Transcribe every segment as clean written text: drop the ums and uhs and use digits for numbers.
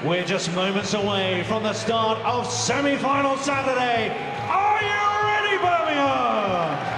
We're just moments away from the start of semi-final Saturday. Are you ready, Birmingham?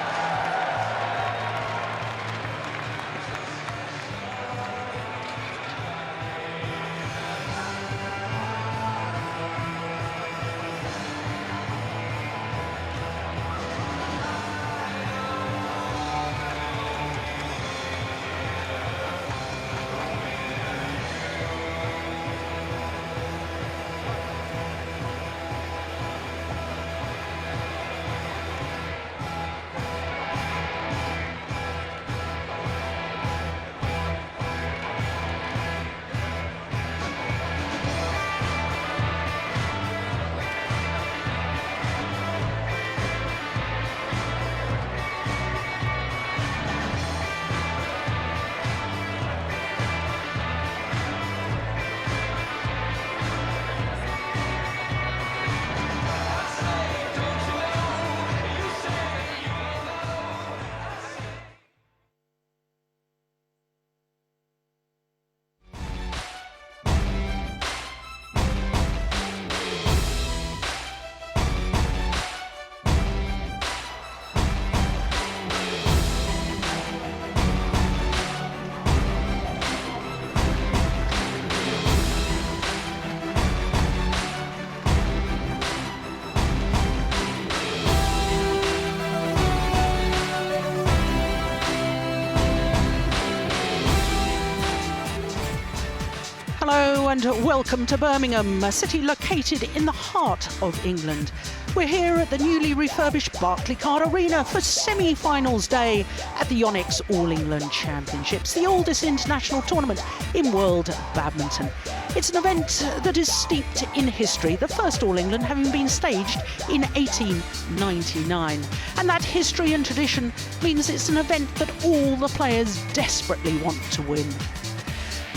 Hello and welcome to Birmingham, a city located in the heart of England. We're here at the newly refurbished Barclaycard Arena for semi-finals day at the Yonex All England Championships, the oldest international tournament in world badminton. It's an event that is steeped in history, the first All England having been staged in 1899. And that history and tradition means it's an event that all the players desperately want to win.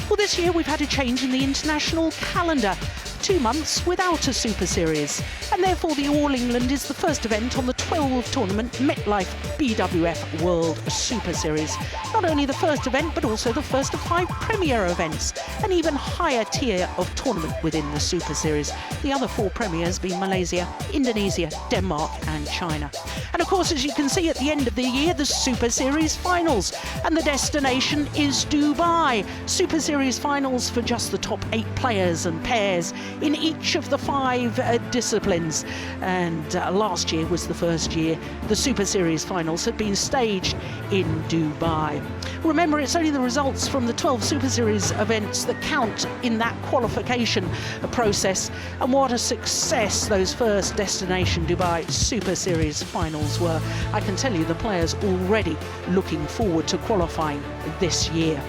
Well, this year we've had a change in the international calendar. 2 months without a Super Series, and therefore the All England is the first event on the 12 tournament MetLife BWF World Super Series. Not only the first event, but also the first of 5 Premier events, an even higher tier of tournament within the Super Series. The other 4 premiers being Malaysia, Indonesia, Denmark and China. And of course, as you can see at the end of the year, the Super Series finals, and the destination is Dubai. Super Series finals for just the top 8 players and pairs in each of the 5 disciplines. And last year was the first year the Super Series finals had been staged in Dubai. Remember, it's only the results from the 12 Super Series events that count in that qualification process, and what a success those first destination Dubai Super Series finals were. I can tell you the players already looking forward to qualifying this year.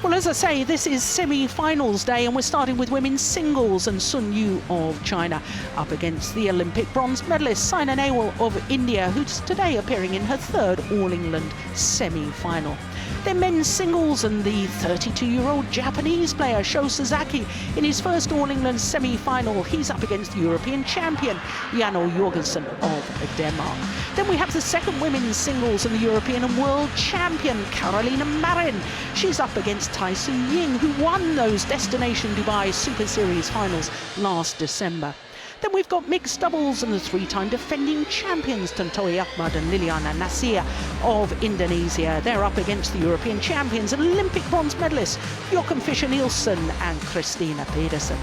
Well, as I say, this is semi-finals day, and we're starting with women's singles, and Sun Yu of China up against the Olympic bronze medalist Saina Nehwal of India, who's today appearing in her 3rd All England semi-final. Then men's singles, and the 32-year-old Japanese player Sho Sasaki in his first All England semi-final. He's up against the European champion Janne Jorgensen of Denmark. Then we have the 2nd women's singles, and the European and world champion Carolina Marin. She's up against Tai Su Ying, who won those destination Dubai Super Series finals last December. Then we've got mixed doubles, and the 3-time defending champions Tantoy Ahmad and Liliana Nasir of Indonesia. They're up against the European champions and Olympic bronze medalists Joachim Fischer-Nielsen and Christina Pedersen.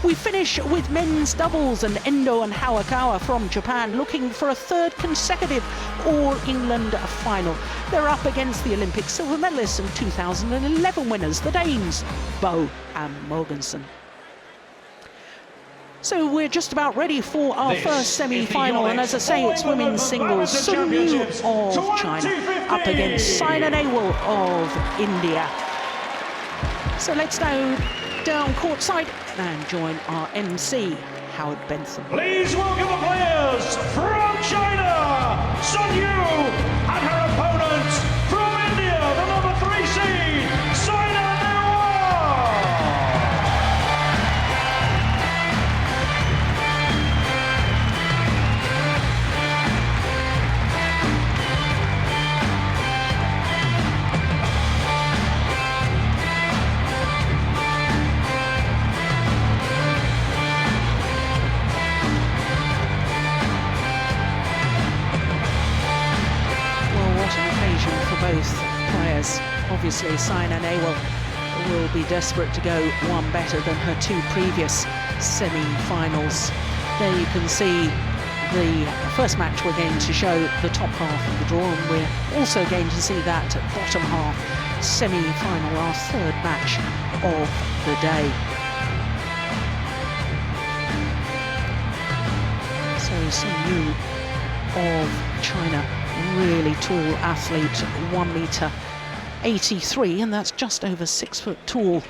We finish with men's doubles, and Endo and Hawakawa from Japan looking for a 3rd consecutive All England final. They're up against the Olympic silver medalists and 2011 winners, the Danes Bo and Mogensen. So we're just about ready for our first semi-final, and as I say, it's women's singles. Sun Yu of China up against Saina Nehwal of India. So let's go down courtside and join our MC, Howard Bentham. Please welcome the players from China, Sun Yu, and her opponent from India, the number 3 seed, Saina Nehwal. players. Obviously, Saina Nehwal will be desperate to go one better than her two previous semi-finals. There you can see the first match. We're going to show the top half of the draw, and we're also going to see that bottom half semi-final, our third match of the day. So Sun Yu of China, really tall athlete, 1 meter 83, and that's just over 6 foot tall.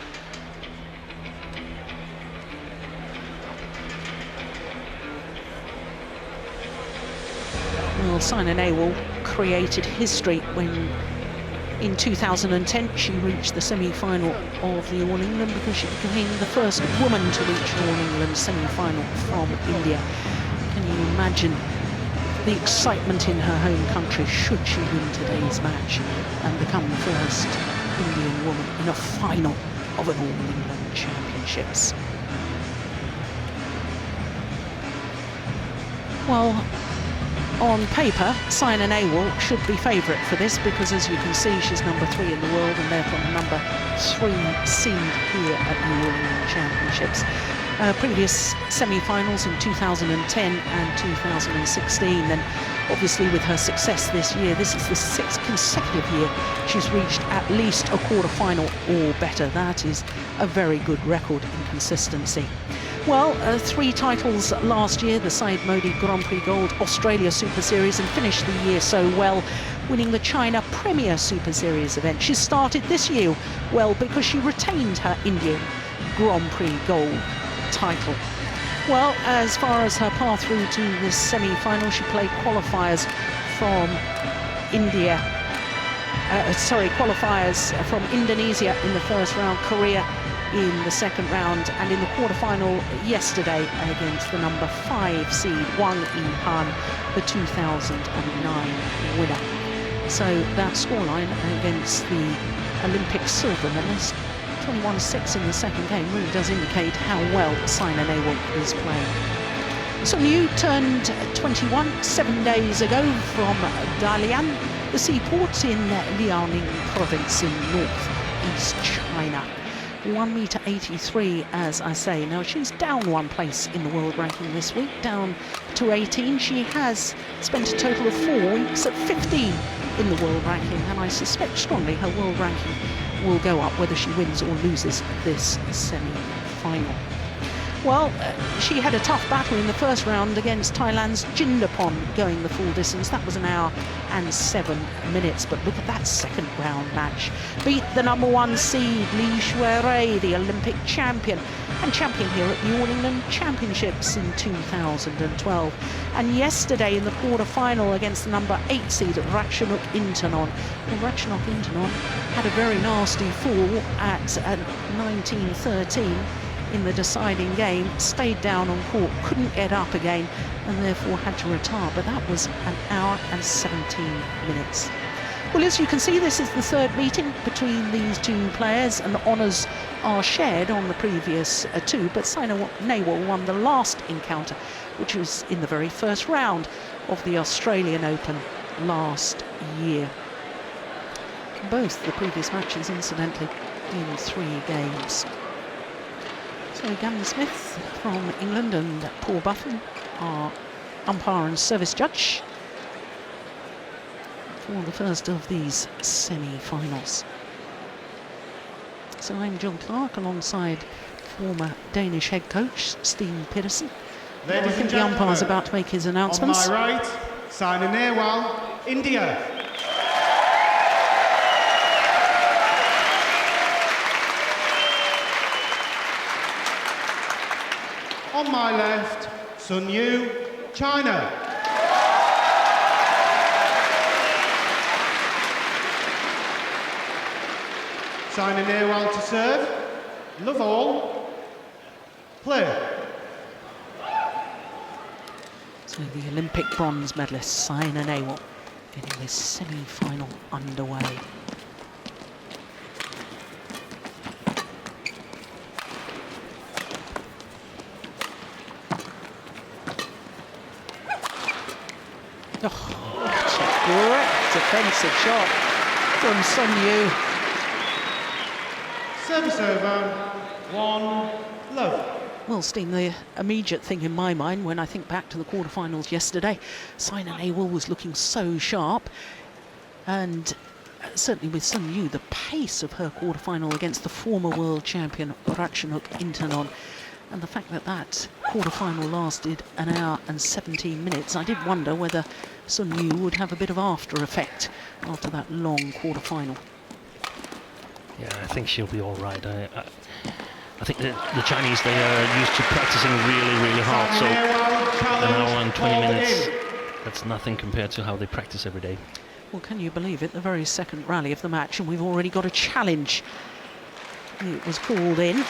Well, Saina Nehwal created history when in 2010 she reached the semi-final of the All England, because she became the first woman to reach an All England semi-final from India. Can you imagine the excitement in her home country should she win today's match and become the first Indian woman in a final of an All England Championships? Well, on paper, Saina Nehwal should be favourite for this, because as you can see, she's number 3 in the world and therefore number 3 seed here at the All England Championships. Previous semi-finals in 2010 and 2016, and obviously with her success this year, this is the 6th consecutive year she's reached at least a quarter-final or better. That is a very good record in consistency. Well, 3 titles last year, the Saeed Modi Grand Prix Gold, Australia Super Series, and finished the year so well, winning the China Premier Super Series event. She started this year well because she retained her Indian Grand Prix Gold title. Well, as far as her path through to this semi-final, she played qualifiers from qualifiers from Indonesia in the first round, Korea in the second round, and in the quarterfinal yesterday against the number 5 seed Wang Yihan, the 2009 winner. So that scoreline against the Olympic silver medalist, 21-6 in the second game, really does indicate how well Saina Nehwal is playing. Sun Yu turned 21 7 days ago from Dalian, the seaport in Liaoning province in north-east China. 1 meter 83, as I say. Now, she's down 1 place in the world ranking this week, down to 18. She has spent a total of 4 weeks at 15 in the world ranking, and I suspect strongly her world ranking will go up whether she wins or loses this semi-final. Well, she had a tough battle in the first round against Thailand's Jindapon, going the full distance. That was 1 hour and 7 minutes. But look at that second round match. Beat the number 1 seed, Li Shuirei, the Olympic champion, and champion here at the All England Championships in 2012. And yesterday in the quarter-final against the number 8 seed, Ratchanok Intanon. Well, Ratchanok Intanon had a very nasty fall at 19-13. in the deciding game, stayed down on court, couldn't get up again, and therefore had to retire. But that was 1 hour and 17 minutes. Well, as you can see, this is the third meeting between these two players, and honours are shared on the previous 2, but Saina Nehwal won the last encounter, which was in the very first round of the Australian Open last year. Both the previous matches, incidentally, in 3 games. So Gavin Smith from England and Paul Buffon are umpire and service judge for the first of these semi-finals. So I'm John Clark alongside former Danish head coach Steen Pedersen. I think the umpire's about to make his announcements. On my right, Saina Nehwal, India. On my left, Sun Yu, China. Saina Nehwal to serve. Love all. Play. So the Olympic bronze medalist Saina Nehwal getting this semi-final underway. Oh, what a great defensive shot. from Sun Yu. Service over. 1 love. Well, Steen, the immediate thing in my mind when I think back to the quarterfinals yesterday, Saina Nehwal was looking so sharp, and certainly with Sun Yu, the pace of her quarterfinal against the former world champion Ratchanok Intanon, and the fact that that quarterfinal lasted 1 hour and 17 minutes, I did wonder whether Sun Yu would have a bit of after effect after that long quarterfinal. Yeah, I think she'll be all right. I think the Chinese, they are used to practicing really hard, so 1 hour and 20 minutes, that's nothing compared to how they practice every day. Well, can you believe it? The very second rally of the match, and we've already got a challenge. It was called in.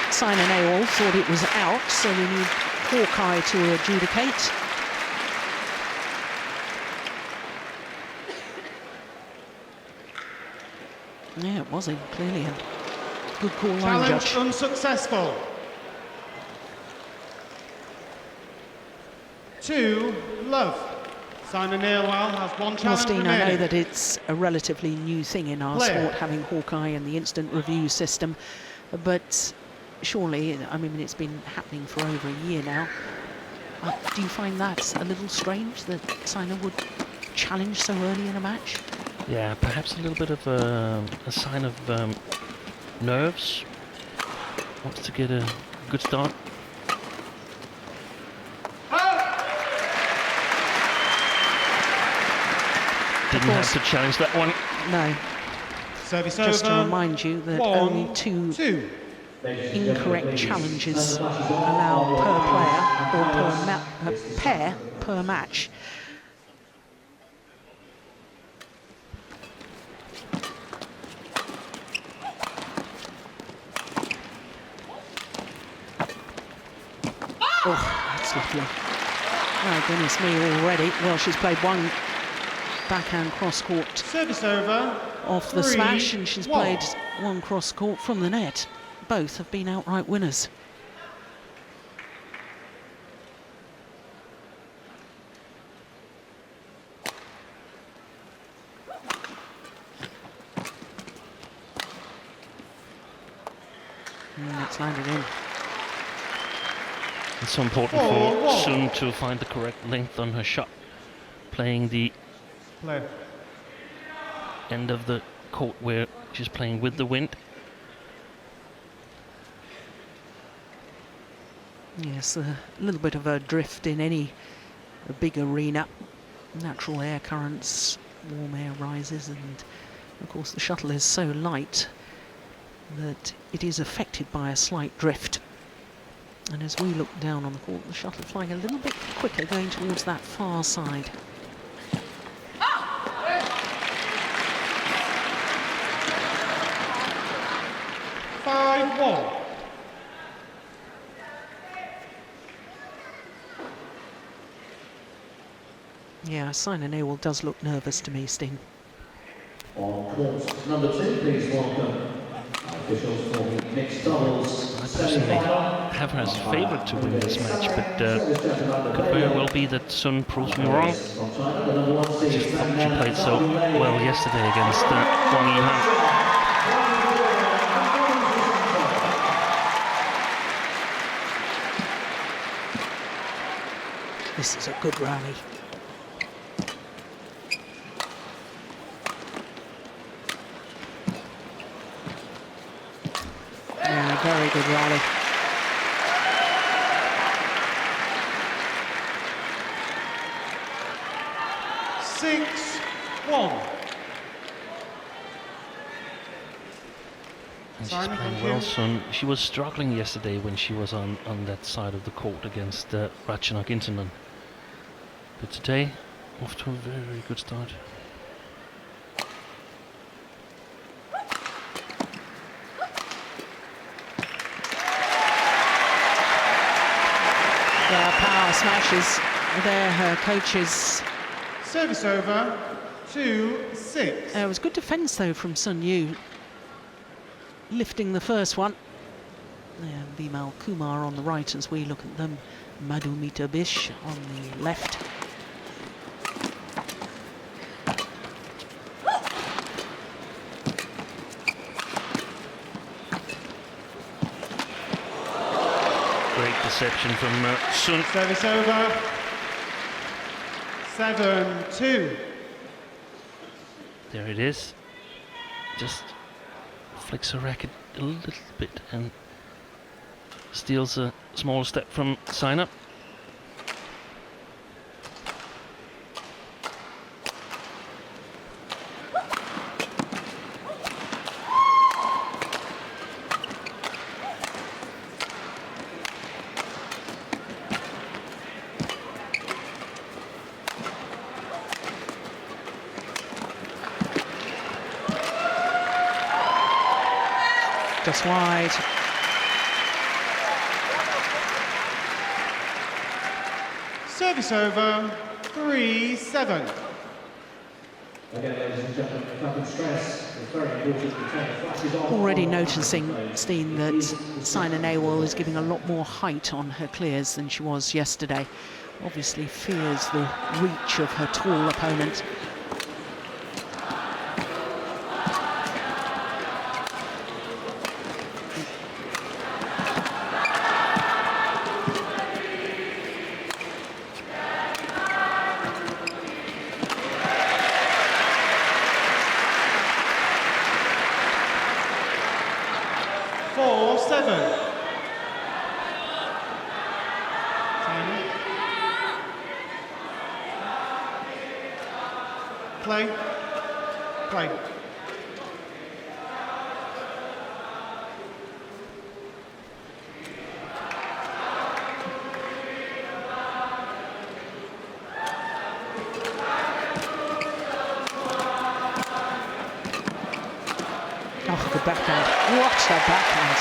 Saina Nehwal thought it was out, so we need Hawkeye to adjudicate. Yeah, it was in, clearly in. Good call, line Challenge judge. unsuccessful. 2 love. Saina Nehwal has 1 Well, challenge Steen, I know remaining. that it's a relatively new thing in our Clear. sport, having Hawkeye and the instant review system, but surely, I mean, it's been happening for over a year now. Do you find that a little strange that Saina would challenge so early in a match? Yeah, perhaps a little bit of a sign of nerves. Wants to get a good start. Didn't have to challenge that one. No. Service Just to over. remind you that 1, only 2 2. incorrect challenges allowed per player or per pair per match. Oh, that's lovely. Oh, goodness me, already. Well, she's played 1 backhand cross-court Service over. off the 3, smash, and she's 1. played 1 cross-court from the net. Both have been outright winners. And it's landed in. It's so important for Sun to find the correct length on her shot. Playing the Play. end of the court where she's playing with the wind. Yes, a little bit of a drift in any big arena. Natural air currents, warm air rises, and of course the shuttle is so light that it is affected by a slight drift. And as we look down on the court, the shuttle flying a little bit quicker, going towards that far side. Five, 1. Yeah, Saina Nehwal does look nervous to me, Steen. On court number 2, please welcome officials for the mixed doubles. I personally have her as a favourite to win this match, but could very well be that Sun proves me wrong. Just thought she played so well yesterday against Wang Yihan. This is a good rally. Yeah, very good rally. Six, 1. And she's Sorry, playing thank well, you. Sun. She was struggling yesterday when she was on that side of the court against Ratchanok Intanon. But today, off to a very, very good start. Yeah, power smashes. There, her coaches. Service over. 2, 6. It was good defence though from Sun Yu, lifting the first one. And Bimal Kumar on the right as we look at them. Madhumita Bish on the left. interception from Sun. Service over. 7-2. There it is. Just flicks her racket a little bit and steals a small step from Saina. Just wide. Service over. 3-7. Again, ladies and gentlemen, nothing stress. It's very important to turn the flashes off. Already noticing, Steen, that Saina Nehwal is giving a lot more height on her clears than she was yesterday. Obviously fears the reach of her tall opponent. Play. Play. Oh, the backhand. What a backhand.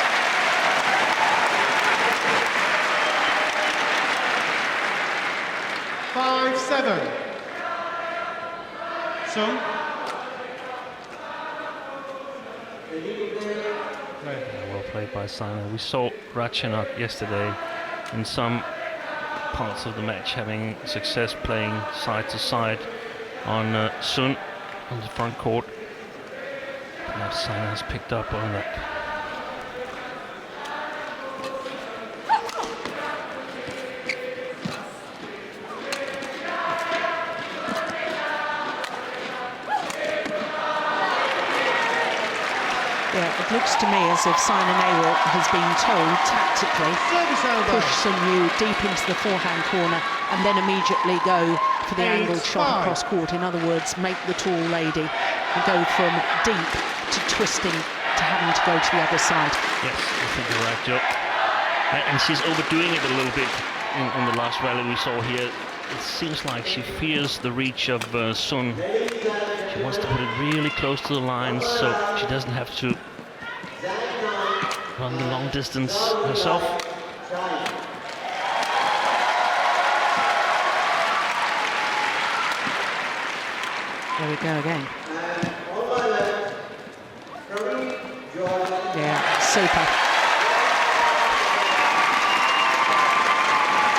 Seven. Sun. Well played by Saina. We saw Ratchanok yesterday in some parts of the match having success playing side to side on Sun on the front court. But now Saina has picked up on that. Yeah, it looks to me as if Saina Nehwal has been told tactically, push Sun Yu deep into the forehand corner and then immediately go for the angled shot across court. In other words, make the tall lady and go from deep to twisting to having to go to the other side. Yes, I think you're right, Joe. And she's overdoing it a little bit in the last rally we saw here. It seems like she fears the reach of Sun. She wants to put it really close to the line so she doesn't have to run the long distance herself. There we go again. Yeah, super.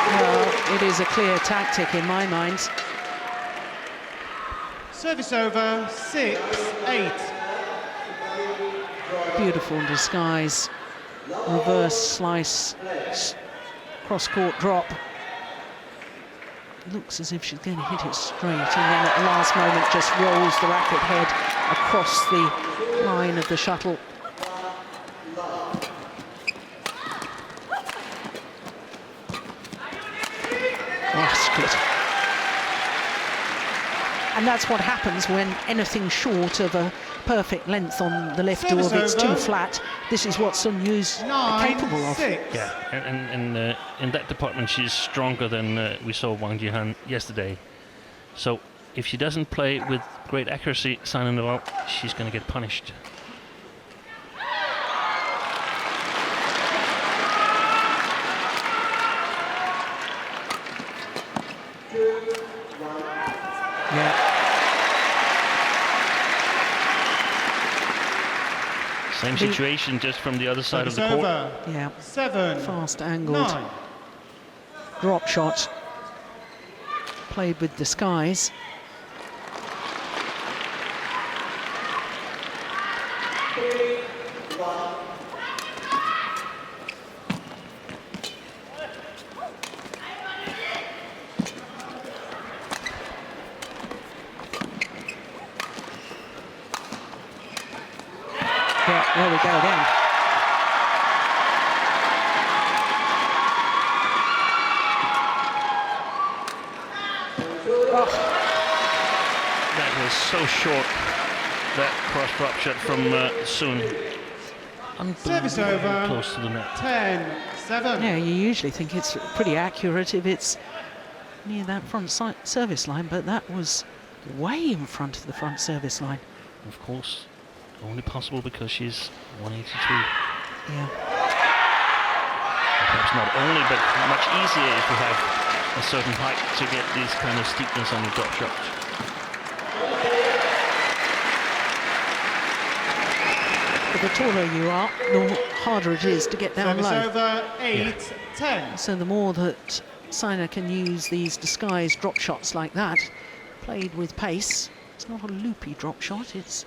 Well, it is a clear tactic in my mind. Service over, 6-8. Beautiful disguise. Reverse slice, cross-court drop. Looks as if she's going to hit it straight, and then at the last moment just rolls the racket head across the line of the shuttle. That's good. And that's what happens when anything short of a perfect length on the lift, or if it's too flat. This is what Sun Yu's capable of. Yeah, and in that department she's stronger than we saw Wang Jihan yesterday. So if she doesn't play with great accuracy, Saina Nehwal, she's going to get punished. Yeah. Same situation, just from the other side of the court. Yeah. 7. Fast angled 9. drop shot. Played with disguise. Yeah, there we go again. Oh, That was so short, that cross-drop shot from Sun. Service Unbelievably over. close to the net. 10-7. yeah, you usually think it's pretty accurate if it's near that front service line, but that was way in front of the front service line. Of course, only possible because she's 182. Yeah. Perhaps not only, but much easier if you have a certain height to get this kind of steepness on your drop shot. But the taller you are, the harder it is to get down Service low. over. 8-10. So the more that Saina can use these disguised drop shots like that, played with pace, it's not a loopy drop shot, it's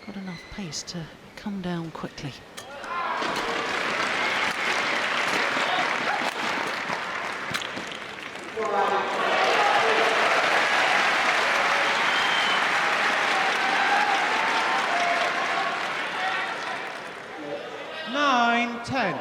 got enough pace to come down quickly. Nine, 10.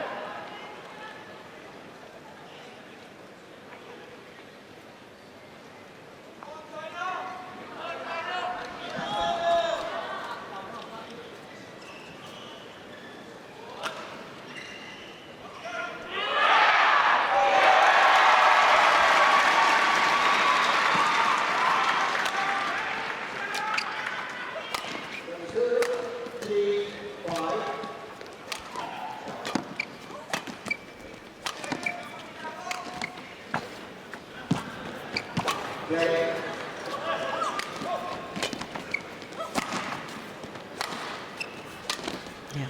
Yeah.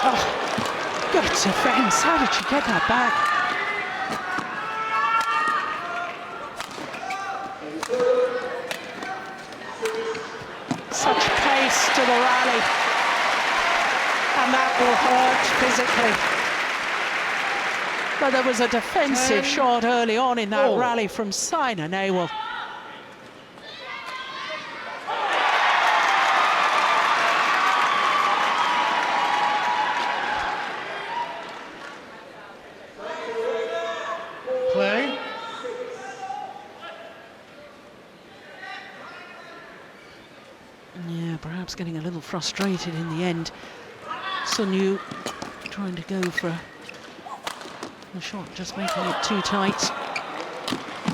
Oh, good defence. How did she get that back? Such pace to the rally. And that will hurt physically. But there was a defensive shot early on in that rally from Saina Nehwal. Play. Yeah, perhaps getting a little frustrated in the end. Sun Yu trying to go for a shot, just making it too tight.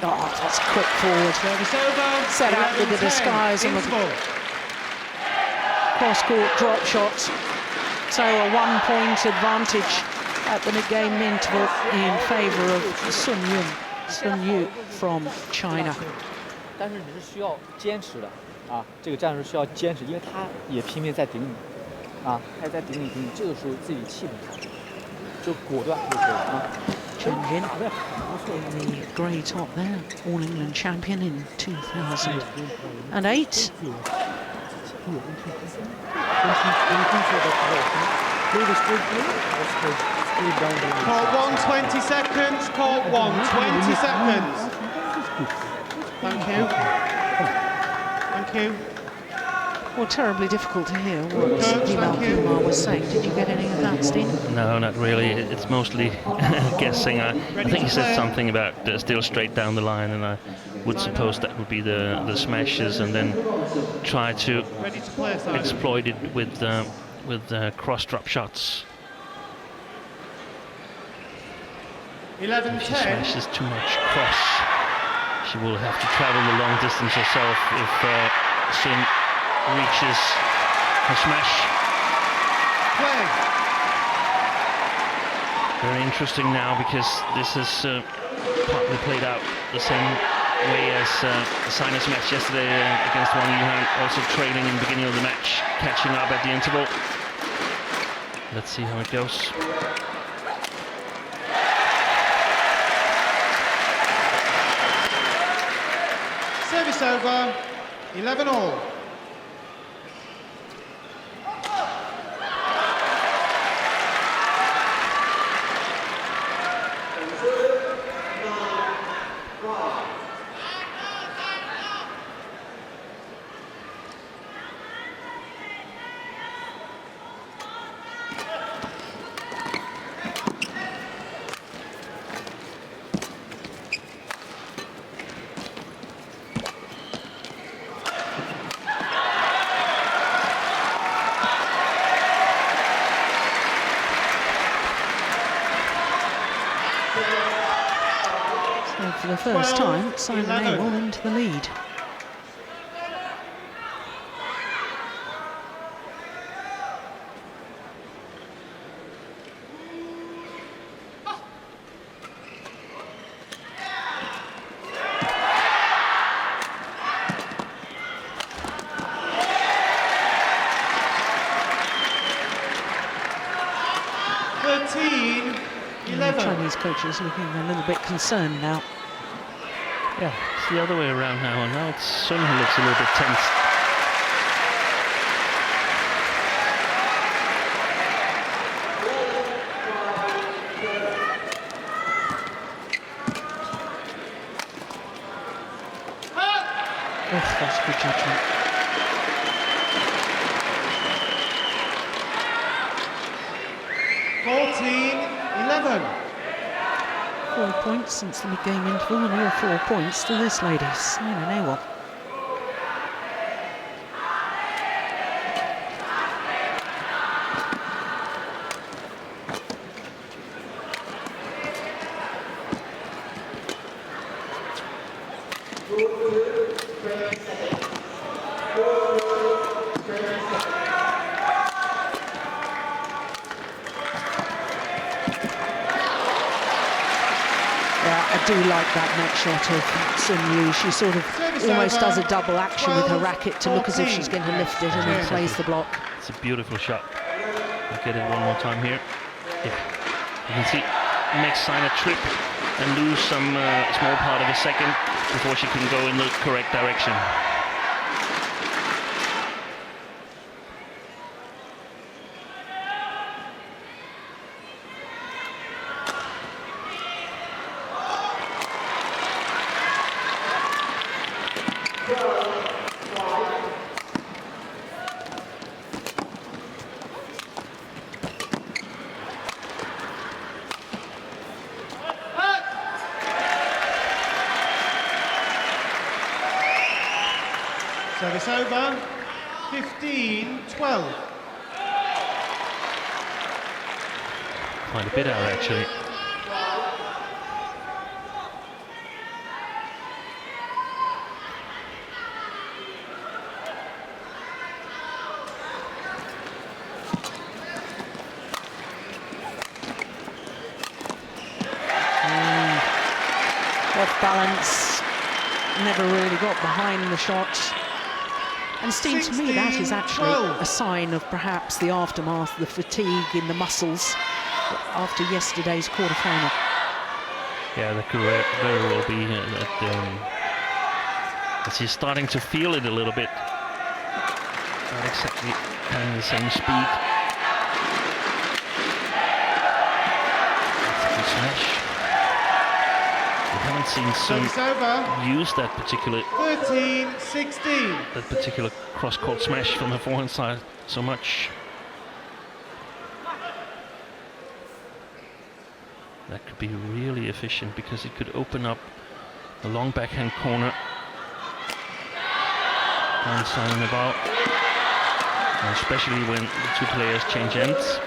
Oh, that's quick forward. Service over. Set up with the 11-10. disguise and the Interval. cross-court drop shots. So a one-point advantage at the mid-game interval in favour of Sun Yu from China. 但是你是需要坚持的啊，这个战术需要坚持，因为他也拼命在顶你啊，他也在顶你，这个时候自己气不下去，就果断就可以啊。 Chen Jin in the grey top there, All England champion in 2008. Court 1, 20 seconds. Court 1, 20 seconds. Thank you. Thank you. Well, terribly difficult to hear what Dimal Kumar was saying. Did you get any of that, Steen? No, not really. It's mostly guessing. I think he said something about still straight down the line, and I would suppose that would be the smashes, and then try to Ready to play, Simon. exploit it with cross drop shots. If she 11-10. smashes too much cross, she will have to travel the long distance herself if Sun reaches her smash. Play. Very interesting now, because this has partly played out the same way as Saina's match yesterday against Wang Yuhan, also trailing in the beginning of the match, catching up at the interval. Let's see how it goes. Service over. 11-all. first time, Saina Nehwal into the lead. The Chinese coaches looking a little bit concerned now. Yeah, it's the other way around now, and now it's Sun who looks a little bit tense. Oh, that's good judgment. (14-11). 4 points since the mid-game interval, and all 4 points to this lady, Saina Nehwal. I do like that next shot of Sun Yu. She sort of almost does a double action with her racket to look as if she's going to lift it and then plays the block. It's a beautiful shot. I'll get it one more time here. Yeah, you can see it makes Saina trip and lose some small part of a second before she can go in the correct direction. Service over, 15-12. Quite a bit out, actually. Off balance, never really got behind the shot. And Steve, to me, that is actually a sign of perhaps the aftermath, the fatigue in the muscles after yesterday's quarter-final. Yeah, that could very well be that she's starting to feel it a little bit. Not exactly having the same speed. That's a good smash. We haven't seen Sun use that particular 13-16. that particular cross-court smash from the forehand side so much. That could be really efficient because it could open up the long backhand corner on Saina Nehwal, especially when the two players change ends.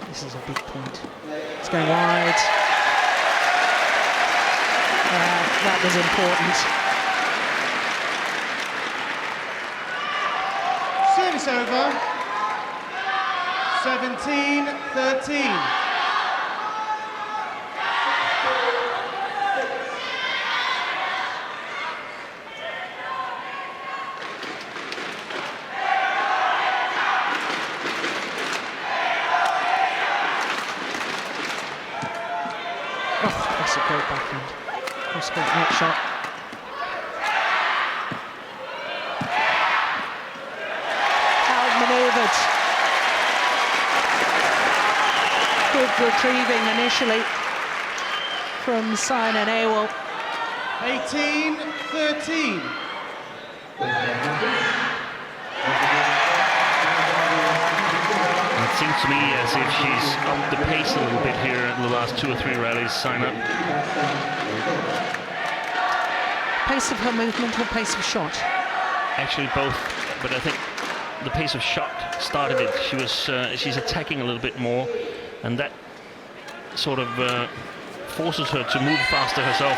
This is a big point. It's going wide. That was Service over, 17-13. That's a great backhand. Cross-court net shot. Outmanoeuvred. Good retrieving initially from Saina Nehwal. 18-13. seems to me as if she's upped the pace a little bit here in the last 2 or 3 rallies, Saina. Pace of her movement or pace of shot? Actually both, but I think the pace of shot started it. She's attacking a little bit more, and that sort of forces her to move faster herself.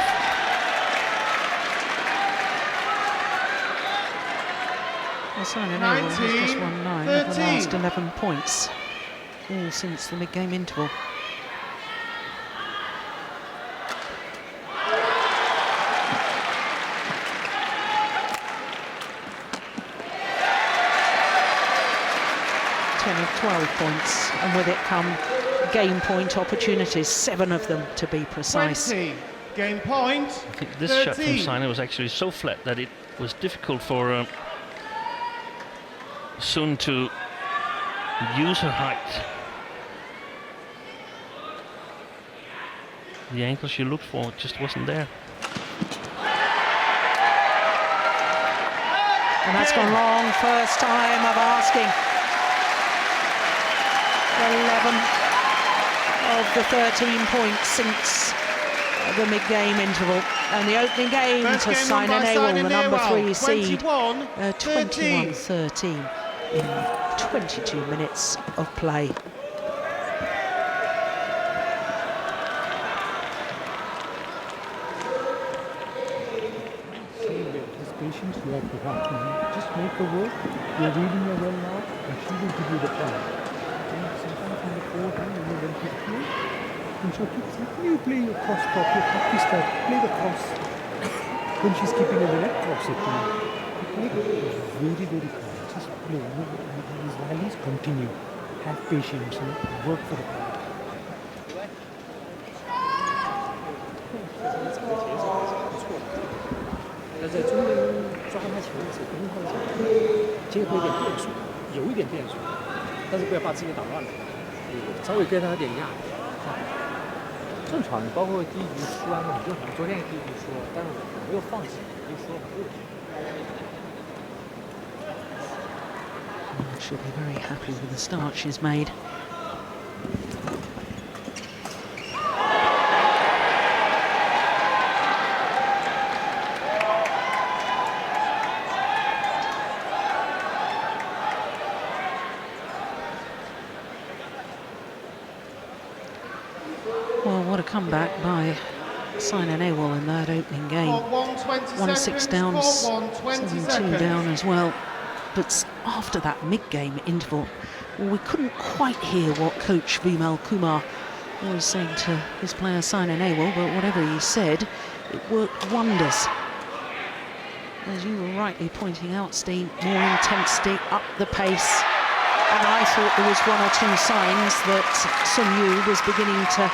Well, Saina Nehwal has just won 9 of the last 11 points, all since the mid-game interval. Of 12 points, and with it come game point opportunities, 7 of them to be precise. 20. Game point. I think this 13. shot from Saina was actually so flat that it was difficult for Sun to use her height. The angle she looked for just wasn't there. And that's gone wrong, first time of asking. 11 of the 13 points since the mid-game interval, and the opening game to Saina Nehwal, the number 3 seed, 21-13 in 22 minutes of play. This patience you have to have. Just make her work. You're reading her well now, and she will give you the point. Sometimes in the forward hand, when she's through, and she'll keep saying, you play your cross properly, practice that, play the cross. When she's keeping a direct cross it, you play very, very calm. Just play. These rallies continue. Have patience and work for the point. 在中间抓他球的时候，不用放球，结合一点变数，有一点变数，但是不要把自己打乱了，稍微给他点压。正常，你包括第一局输完了很正常。昨天也第一局输了，但是我没有放弃，就说了。She'll be very happy with the start she's made. Well, what a comeback by Saina Nehwal in that opening game. 1-6 down, 7-2 down as well. But after that mid-game interval, well, we couldn't quite hear what coach Vimal Kumar was saying to his player Saina Nehwal, but whatever he said, it worked wonders. As you were rightly pointing out, Steen, more intensity, up the pace. And I thought there was 1 or 2 signs that Sun Yu was beginning to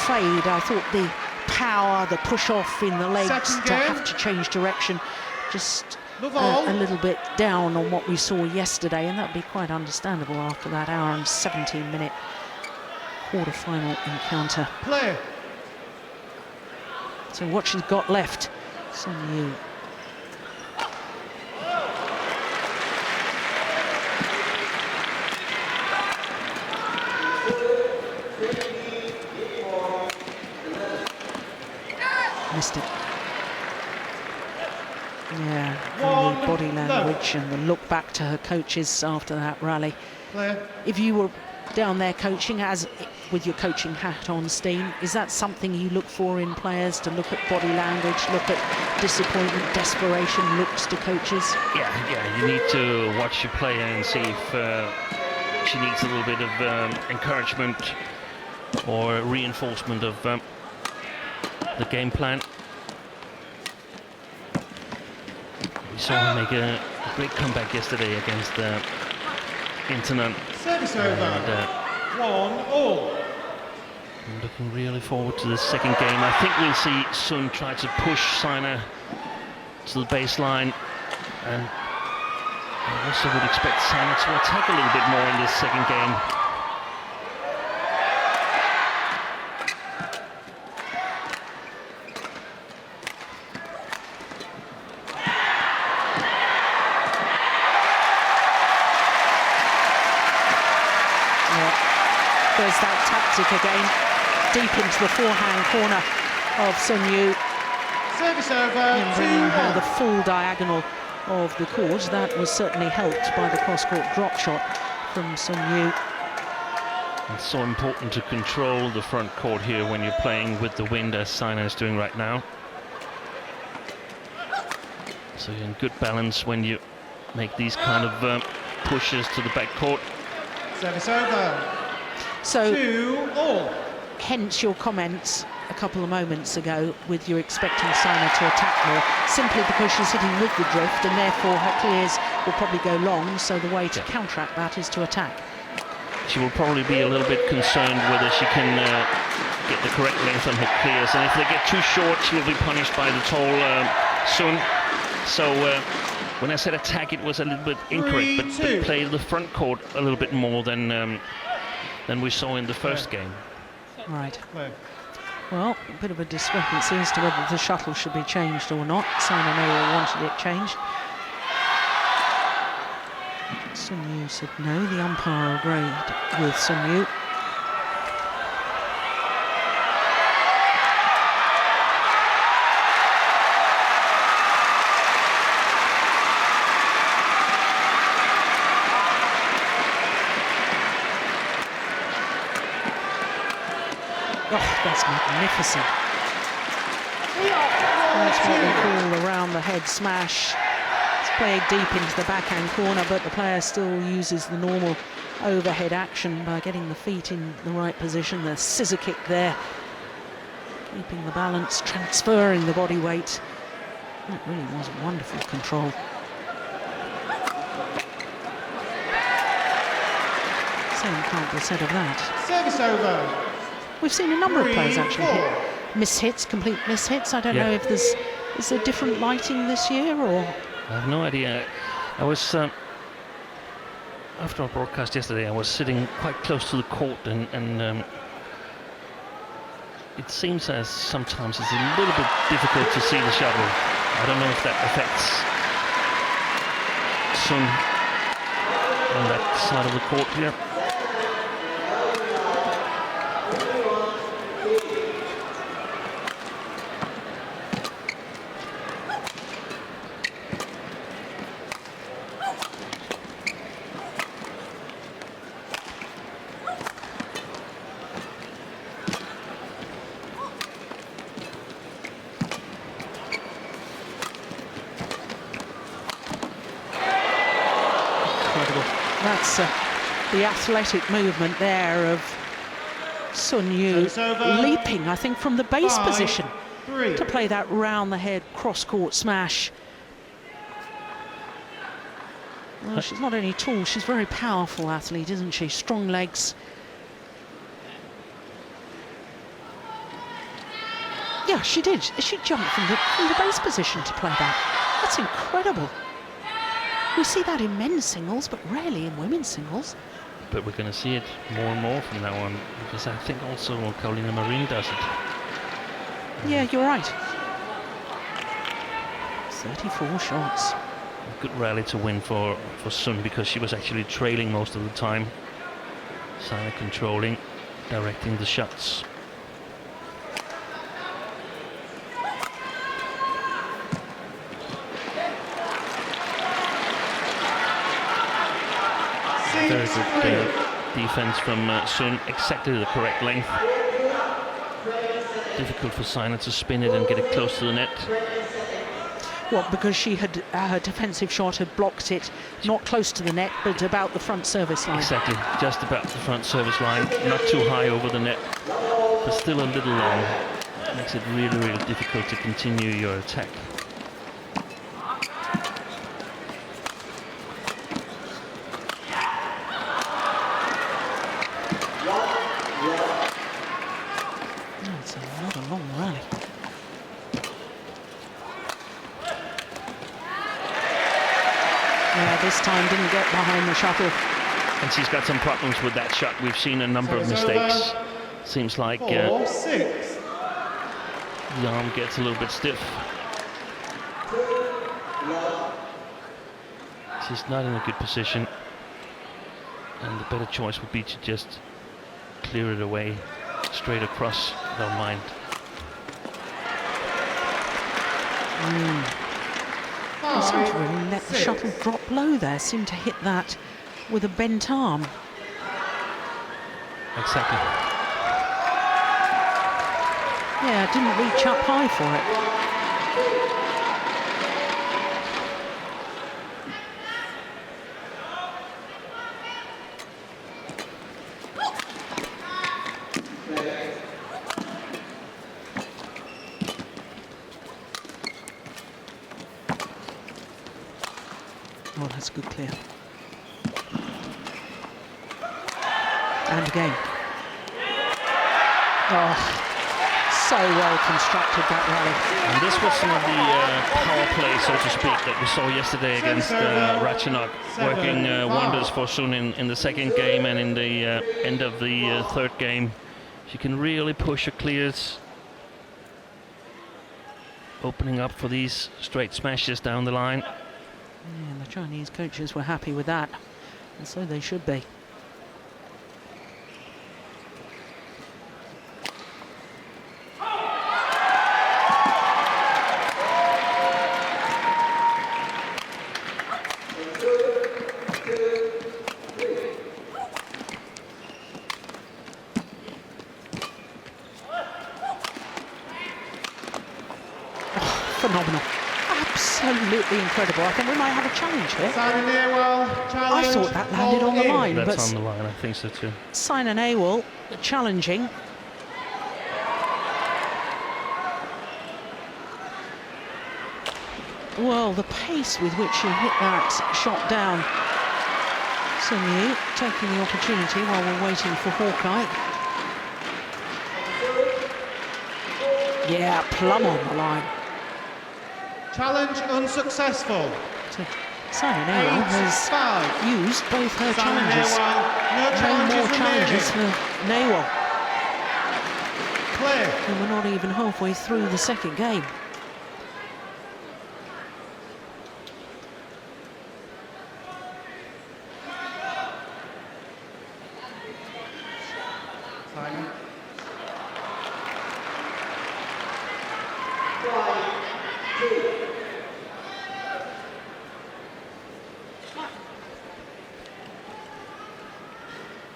fade. I thought the power, the push-off in the legs to have to change direction, just a little bit down on what we saw yesterday, and that'd be quite understandable after that hour and 17-minute quarter-final encounter. Play. So what she's got left, Sun Yu. Missed it. Yeah, and the body language and the look back to her coaches after that rally. If you were down there coaching, as with your coaching hat on, Steen, is that something you look for in players, to look at body language, look at disappointment, desperation, looks to coaches? Yeah, you need to watch your player and see if she needs a little bit of encouragement or reinforcement of the game plan. We saw her make a great comeback yesterday against Internet. Service over. 1-1. I'm looking really forward to the second game. I think we'll see Sun try to push Saina to the baseline, and I also would expect Saina to attack a little bit more in this second game. There's that tactic again, deep into the forehand corner of Sun Yu. Service over, And bringing her the 2-1. full diagonal of the court. That was certainly helped by the cross-court drop shot from Sun Yu. It's so important to control the front court here when you're playing with the wind, as Saina is doing right now. So you're in good balance when you make these kind of pushes to the back court. Service over, So 2-all. hence your comments a couple of moments ago with you expecting Saina to attack more, simply because she's hitting with the drift and therefore her clears will probably go long, so the way to counteract that is to attack. She will probably be a little bit concerned whether she can get the correct length on her clears, and if they get too short she will be punished by the tall Sun. So when I said attack, it was a little bit incorrect, but 3-2. play the front court a little bit more than we saw in the first game. Right. Play. Well, a bit of a discrepancy as to whether the shuttle should be changed or not. Saina Nehwal wanted it changed. Sun Yu said no. The umpire agreed with Sun Yu. Oh, that's magnificent. That's what we call the round the head smash. It's played deep into the backhand corner, but the player still uses the normal overhead action by getting the feet in the right position. The scissor kick there, keeping the balance, transferring the body weight. That really was wonderful control. Same can't be said of that. Service over, We've seen a number of players 3-4. actually hit mishits, complete mishits. I don't Yeah. know if is there different lighting this year or. I have no idea. I was after our broadcast yesterday, I was sitting quite close to the court, and it seems as sometimes it's a little bit difficult to see the shuttle. I don't know if that affects Sun on that side of the court here. That's the athletic movement there of Sun Yu Service over. leaping, I think, from the base 5-3. position to play that round the head cross-court smash. Well, she's not only tall, she's a very powerful athlete, isn't she? Strong legs. Yeah, she did. She jumped from the base position to play that. That's incredible. We see that in men's singles, but rarely in women's singles. But we're going to see it more and more from now on, because I think also Carolina Marin does it. Yeah, you're right. 34 shots. A good rally to win for Sun, because she was actually trailing most of the time. Saina controlling, directing the shots. Very good defense from Sun, exactly the correct length. Difficult for Saina to spin it and get it close to the net. What, because she had her defensive shot had blocked it, not close to the net, but about the front service line. Exactly, just about the front service line, not too high over the net, but still a little long. Makes it really, really difficult to continue your attack. That's another long rally. Yeah, this time didn't get behind the shuttle. And she's got some problems with that shot. We've seen a number of Service mistakes. over. Seems like 4-6. the arm gets a little bit stiff. She's not in a good position. And the better choice would be to just clear it away straight across the line. He seemed to really let the shuttle drop low there, seemed to hit that with a bent arm. Exactly. Yeah, didn't reach up high for it. Oh, that's a good clear. And again. Oh, so well constructed, that rally. And this was some of the power play, so to speak, that we saw yesterday against Ratchanok, working wonders for Sun in the second game and in the end of the third game. She can really push her clears, opening up for these straight smashes down the line. Yeah, and the Chinese coaches were happy with that, and so they should be. Phenomenal. Absolutely incredible. I think we might have a challenge here. Saina Nehwal, I challenge. thought that landed on the line, That's but on the line, I think so too. Saina Nehwal challenging. Well, the pace with which she hit that shot down. Sun Yu taking the opportunity while we're waiting for Hawkeye. Yeah, plumb on the line. Challenge unsuccessful. So Saina Nehwal has 8-5. used both her Saina challenges. Nehwal, no No challenges more challenges remaining. for Nehwal. Clear. And we're not even halfway through the second game. Saina.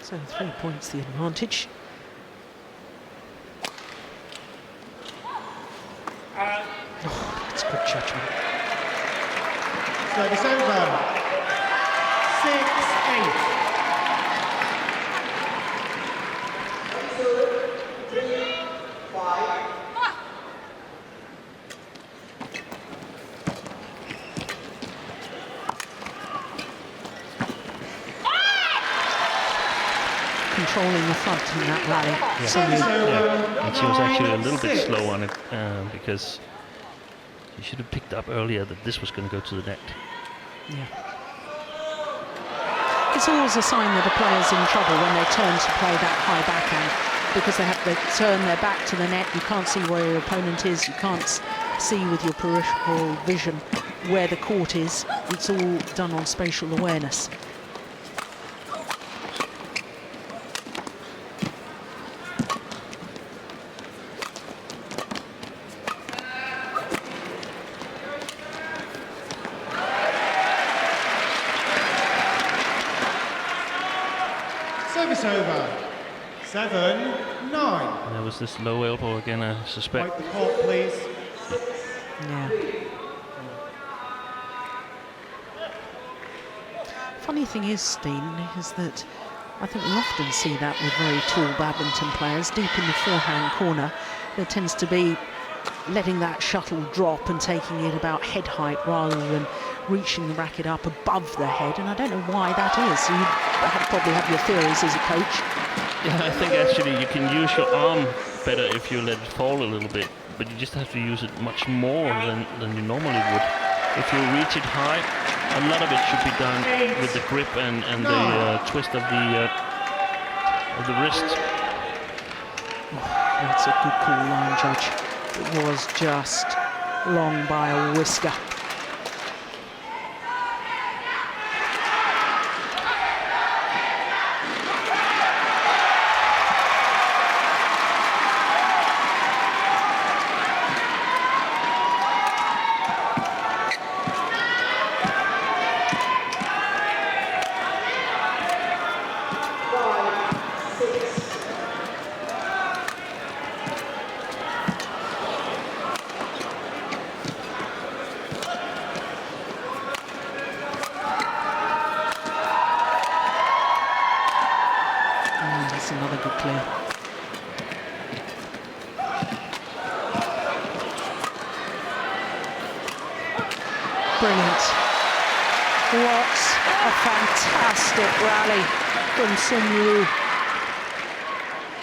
So 3 points the advantage. Oh, that's good judgment. Service over. 6-8. Controlling the front in that rally. Service over. And she was actually a little bit 9-6. slow on it because she should have picked up earlier that this was going to go to the net. Yeah. It's always a sign that a player's in trouble when they turn to play that high backhand, because they have to turn their back to the net. You can't see where your opponent is. You can't see with your peripheral vision where the court is. It's all done on spatial awareness. Service over. 7-9. And there was this low elbow again, I suspect. Wipe the court, please. Yeah. Funny thing is, Steen, is that I think we often see that with very tall badminton players deep in the forehand corner. There tends to be letting that shuttle drop and taking it about head height rather than reaching the racket up above the head, and I don't know why that is. You probably have your theories as a coach. Yeah, I think actually you can use your arm better if you let it fall a little bit, but you just have to use it much more than you normally would. If you reach it high, a lot of it should be done with the grip and the twist of the wrist. That's a good call, line judge. It was just long by a whisker. That's another good clear. Brilliant. What a fantastic rally from Sun Yu.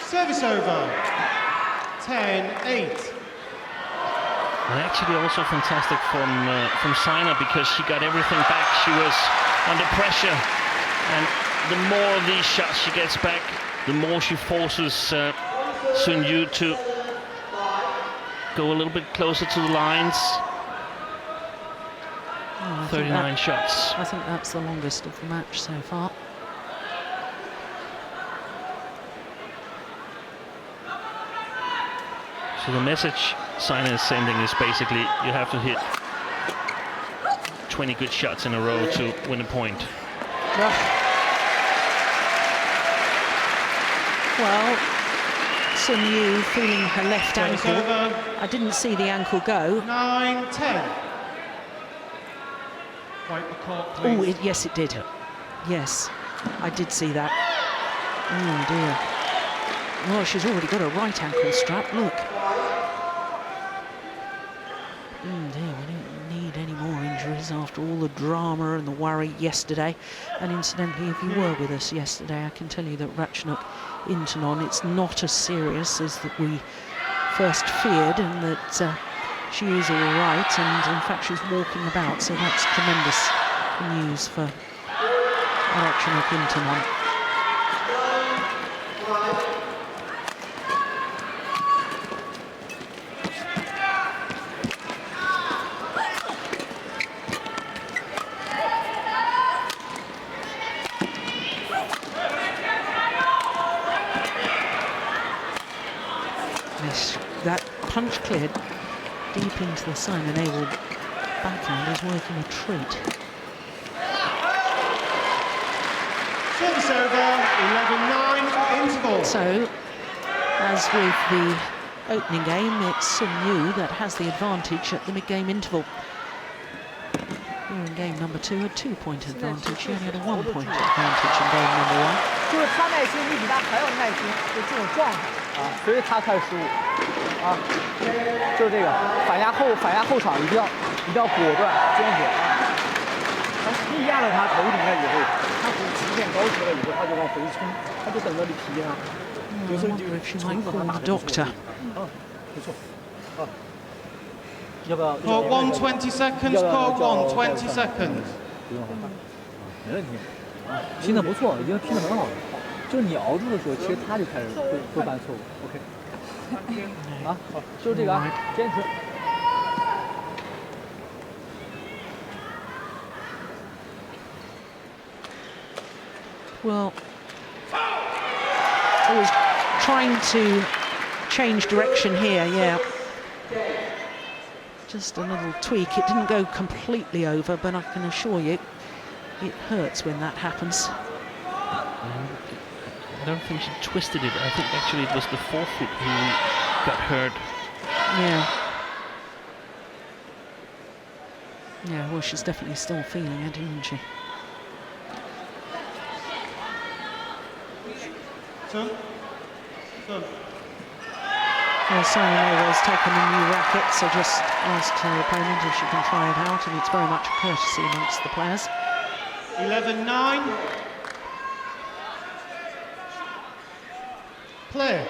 Service over. 10-8. And actually also fantastic from Saina, because she got everything back. She was under pressure, and the more of these shots she gets back, the more she forces Sun Yu to go a little bit closer to the lines. 39 shots. I think that's the longest of the match so far. So the message Saina is sending is basically you have to hit 20 good shots in a row to win a point. Well, Sun Yu feeling her left ankle. I didn't see the ankle go. 9-10. Wipe the court, Oh, please. yes, it did. Yes, I did see that. Oh dear. Well, she's already got a right ankle strap. Look. Dear, we don't need any more injuries after all the drama and the worry yesterday. And incidentally, if you were with us yesterday, I can tell you that Ratchnuk Intanon, it's not as serious as that we first feared, and that she is all right, and in fact she's walking about, so that's tremendous news for Ratchnuk Intanon. That punch cleared deep into the Saina Nehwal backhand is working a treat. Service over. 11-9. Interval. So, as with the opening game, it's Sun Yu that has the advantage at the mid-game interval. Here in game number 2, a 2-point advantage. She only had a 1-point advantage in game number 1. 就是他耐心，你比他还要耐心，就这种状态啊，所以他才失误啊，就是这个反压后场一定要果断坚决啊。他一压了他头顶了以后，他直线高球了以后，他就往回冲，他就等着你踢他。有时候你就 If she might call the doctor. 没错啊。要不要 Court 1, 20 seconds. Court 1, 20 seconds. 不用害怕，没问题。拼得不错，已经拼得很好了。就是你熬住的时候，其实他就开始会犯错误。OK。啊，好，就是这个啊，坚持。Well, I was trying to change direction here, yeah. Just a little tweak. It didn't go completely over, but I can assure you it hurts when that happens. I don't think she twisted it. I think actually it was the forefoot who got hurt. Yeah. Yeah, well, she's definitely still feeling it, isn't she? Son. Well, Saina Nehwal's taken a new racket, so just asked her opponent if she can try it out, and it's very much a courtesy amongst the players. 11-9. Play.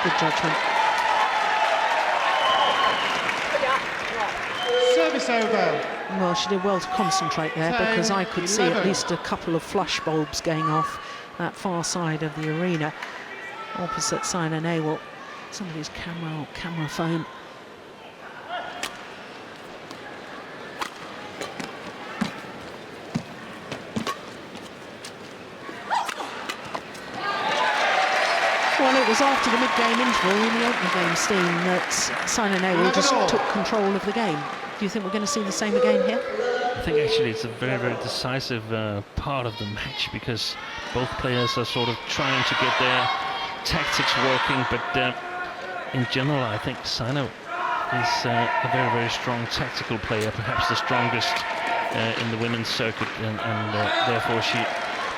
Good judgment. Service over. Well, she did well to concentrate there, because I could see at least a couple of flash bulbs going off that far side of the arena opposite Saina Nehwal. somebody's camera or camera phone. Well, it was after the mid-game interval in the opening game, Steen, that Saina Nehwal just took control of the game. Do you think we're going to see the same again here? I think actually it's a very, very decisive part of the match, because both players are sort of trying to get their tactics working, but in general I think Saina is a very, very strong tactical player, perhaps the strongest in the women's circuit, and therefore she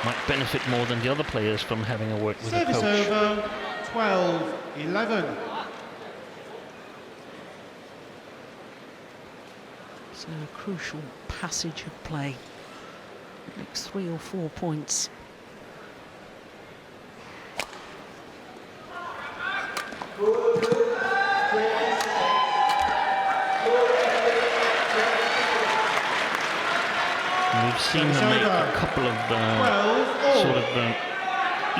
might benefit more than the other players from having a work with a coach. Service over, 12-11. So a crucial passage of play. Next 3 or 4 points. We've seen her make a couple of sort of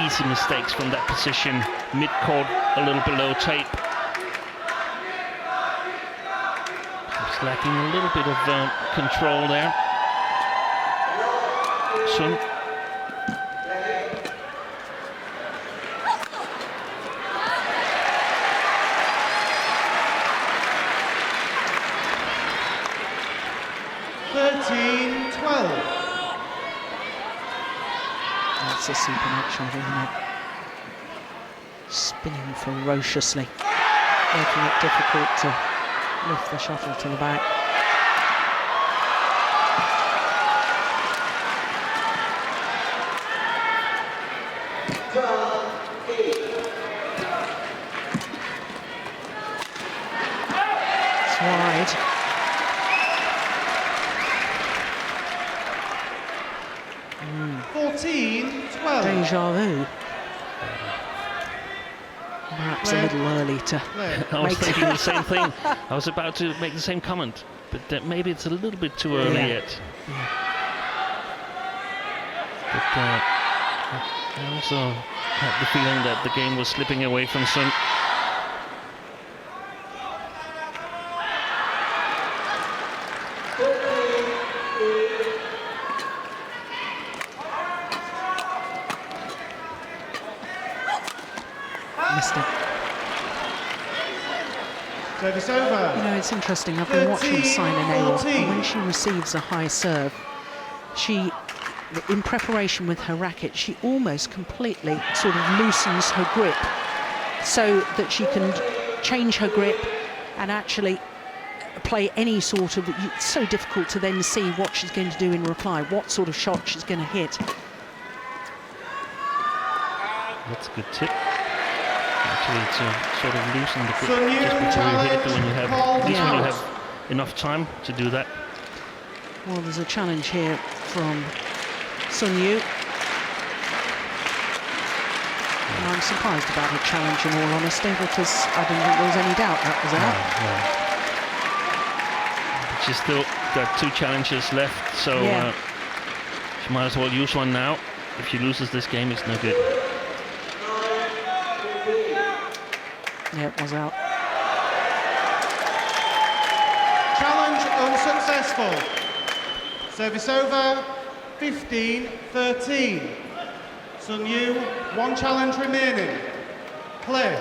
easy mistakes from that position, mid-court, a little below tape. She's lacking a little bit of control there. Sun. That's a supernatural, isn't it? Spinning ferociously, making it difficult to lift the shuttle to the back. It's wide. Mm. 14-12. Deja vu. Perhaps a little early to I was make thinking the same thing. I was about to make the same comment, but maybe it's a little bit too early yet. Yeah. But I also had the feeling that the game was slipping away from Sun. Missed it. Service over. You know, it's interesting. I've been watching Saina Nehwal, 14. and when she receives a high serve, she, in preparation with her racket, she almost completely sort of loosens her grip so that she can change her grip and actually play any sort of... It's so difficult to then see what she's going to do in reply, what sort of shot she's going to hit. That's a good tip. Actually, to sort of loosen the grip So new just before you hit it, when you have, challenge at least when you called have enough time to do that. Well, there's a challenge here from Sun Yu. And I'm surprised about her challenge, in all honesty, because I didn't think there was any doubt that was out. But she's still got 2 challenges left, so Yeah. she might as well use one now. If she loses this game, it's no good. Yeah, it was out. Challenge unsuccessful. Service over, 15-13. Sun Yu, 1 challenge remaining. Play.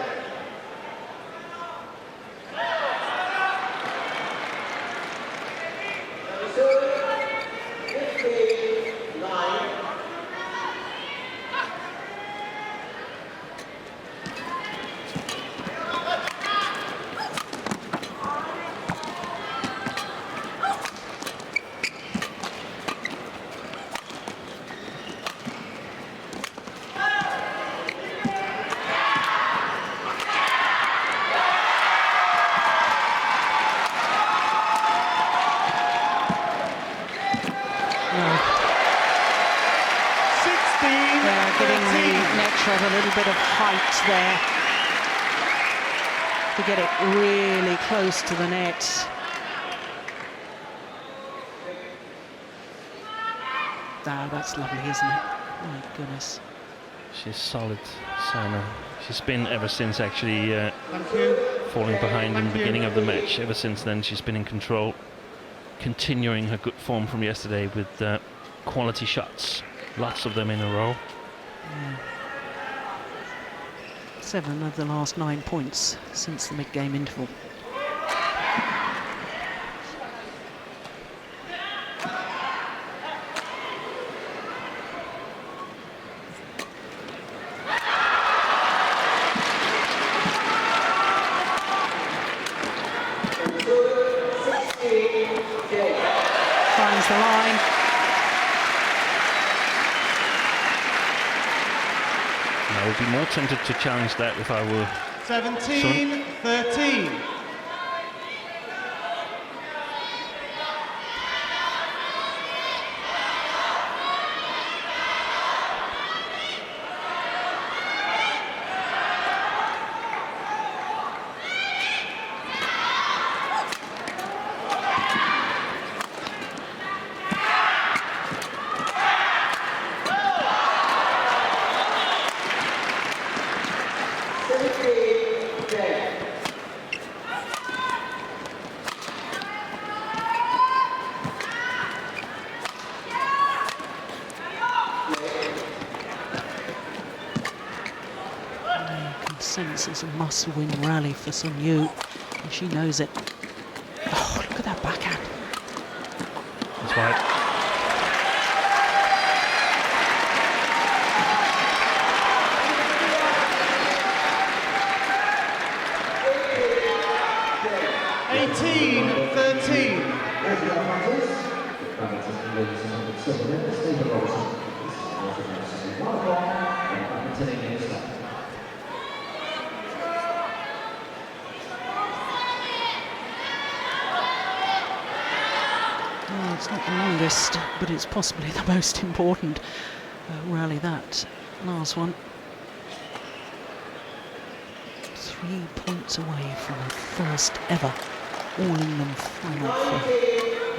Giving the net shot a little bit of height there to get it really close to the net. Ah, that's lovely, isn't it? My goodness. She's solid, Saina. She's been ever since actually Thank you. falling behind in the Thank you. beginning of the match. Ever since then, she's been in control, continuing her good form from yesterday with quality shots, lots of them in a row. 7 of the last 9 points since the mid-game interval. Finds the line. I would be more tempted to challenge that if I were 17-13. Consensus a must-win rally for Sun Yu, and she knows it. Oh, look at that backhand. That's right. Well, it's not the longest, but it's possibly the most important rally, that last one. 3 points away from the first ever All-England final for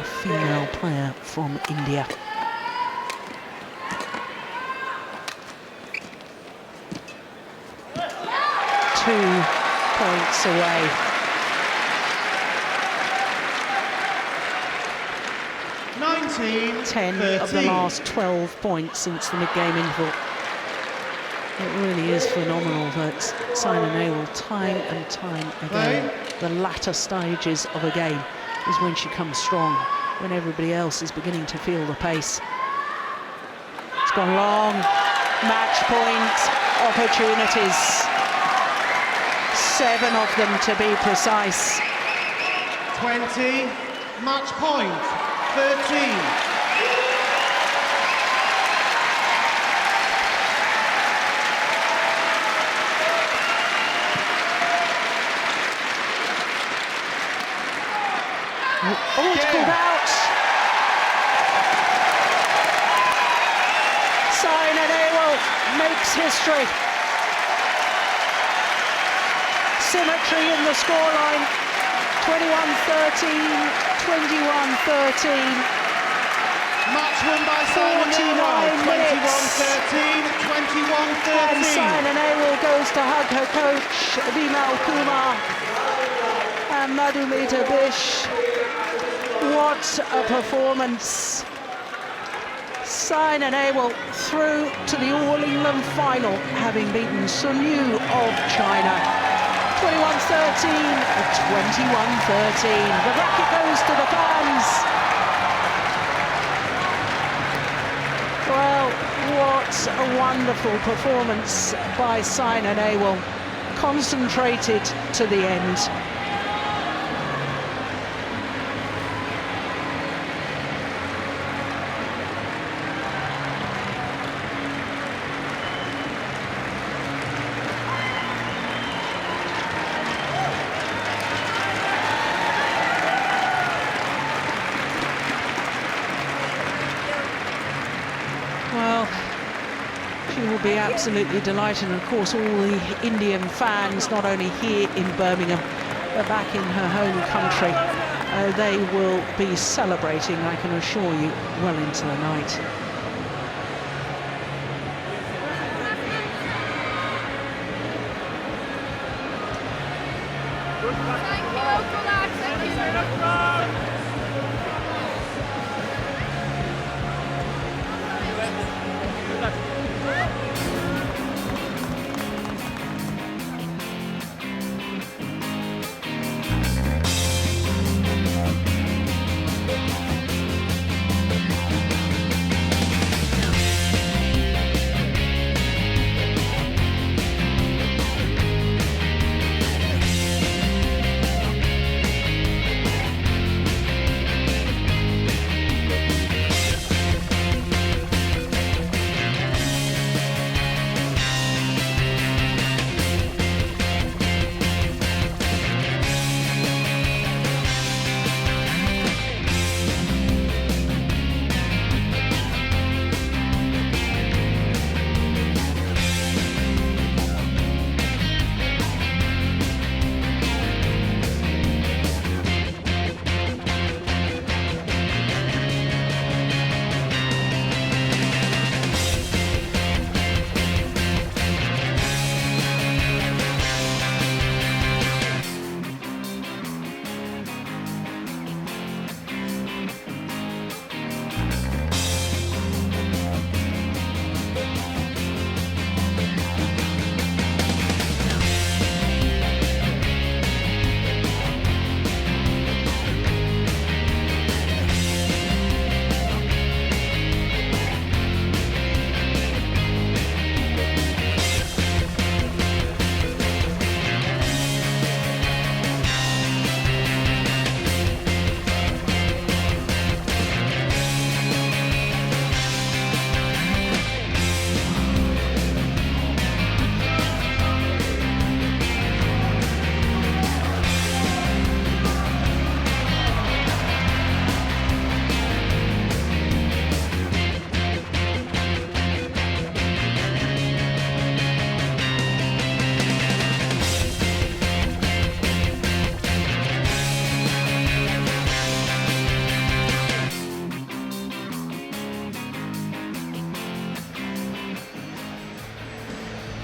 a female player from India. Two points away. Ten of the last 12 points since the mid-game interval. It really is phenomenal that Saina Nehwal, time and time again, the latter stages of a game is when she comes strong, when everybody else is beginning to feel the pace. It's gone long. Match point opportunities. 7 of them to be precise. 20, match point, 13. Oh, it's called out. Saina Nehwal makes history. Symmetry in the scoreline. 21-13, 21-13. Match won by Saina Nehwal. 21-13, 21-13. And Saina Nehwal goes to hug her coach, Vimal Kumar and Madhumita Bish. What a performance. Saina Nehwal through to the All-England final, having beaten Sun Yu of China. 21-13, 21-13. The racket goes to the fans. Well, what a wonderful performance by Saina Nehwal. Concentrated to the end. Well, she will be absolutely delighted, and of course all the Indian fans, not only here in Birmingham, but back in her home country, they will be celebrating, I can assure you, well into the night.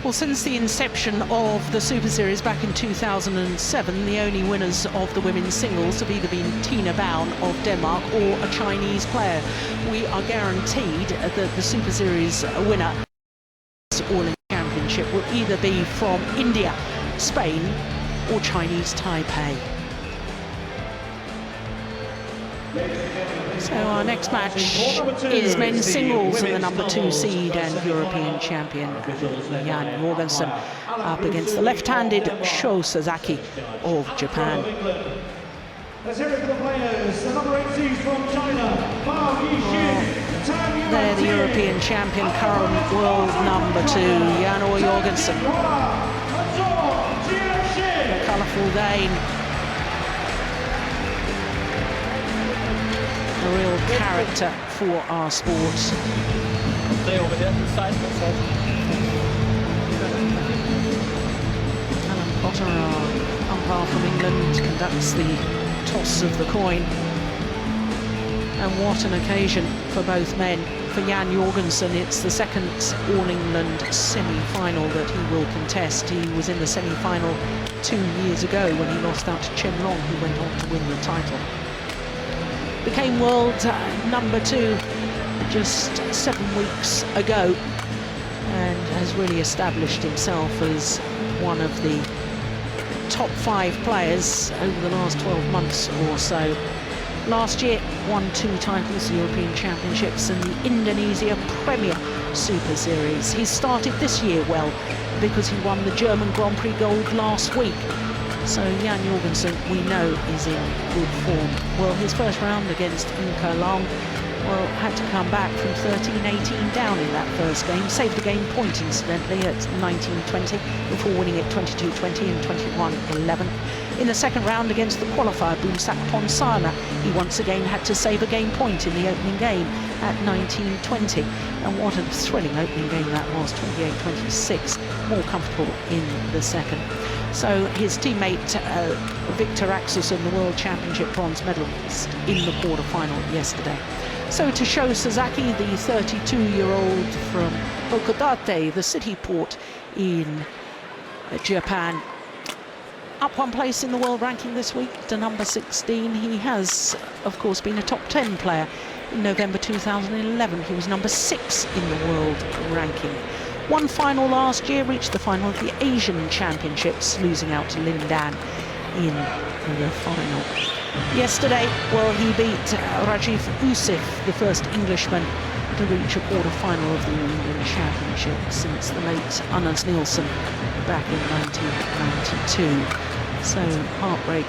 Well, since the inception of the Super Series back in 2007, the only winners of the women's singles have either been Tina Bown of Denmark or a Chinese player. We are guaranteed that the Super Series winner all in championship will either be from India, Spain or Chinese Taipei. So our next match is men's singles, and the number 2 seed and European champion Jan Jorgensen up against the left-handed Sho Sasaki of Japan. Let's hear it for the players. The number 8 seeds from China, They're the European champion, current world number 2, Jan Jorgensen. A colourful Dane. A real character for our sport. Stay over here, this side. Alan Potter, our umpire from England, conducts the toss of the coin. And what an occasion for both men. For Jan Jorgensen, it's the second All-England semi-final that he will contest. He was in the semi-final 2 years ago when he lost out to Chen Long, who went on to win the title. Became world number 2 just 7 weeks ago and has really established himself as one of the top 5 players over the last 12 months or so. Last year won 2 titles, the European Championships and the Indonesia Premier Super Series. He started this year well because he won the German Grand Prix Gold last week. So Jan Jorgensen, we know, is in good form. Well, his first round against Inka Long, well, had to come back from 13-18 down in that first game. Saved a game point, incidentally, at 19-20 before winning it 22-20 and 21-11. In the second round against the qualifier, Boonsak Ponsana, he once again had to save a game point in the opening game at 19-20. And what a thrilling opening game that was, 28-26, more comfortable in the second. So his teammate Victor Axelsen, the World Championship bronze medalist, in the quarter-final yesterday. So to Sho Sasaki, the 32-year-old from Hakodate, the city port in Japan, up one place in the world ranking this week to number 16. He has, of course, been a top 10 player. In November 2011, he was number 6 in the world ranking. Won final last year, reached the final of the Asian Championships, losing out to Lin Dan in the final. Yesterday, well, he beat Rajiv Usif, the first Englishman to reach a quarter-final of the Indian Championship since the late Anders Nielsen back in 1992. So, heartbreak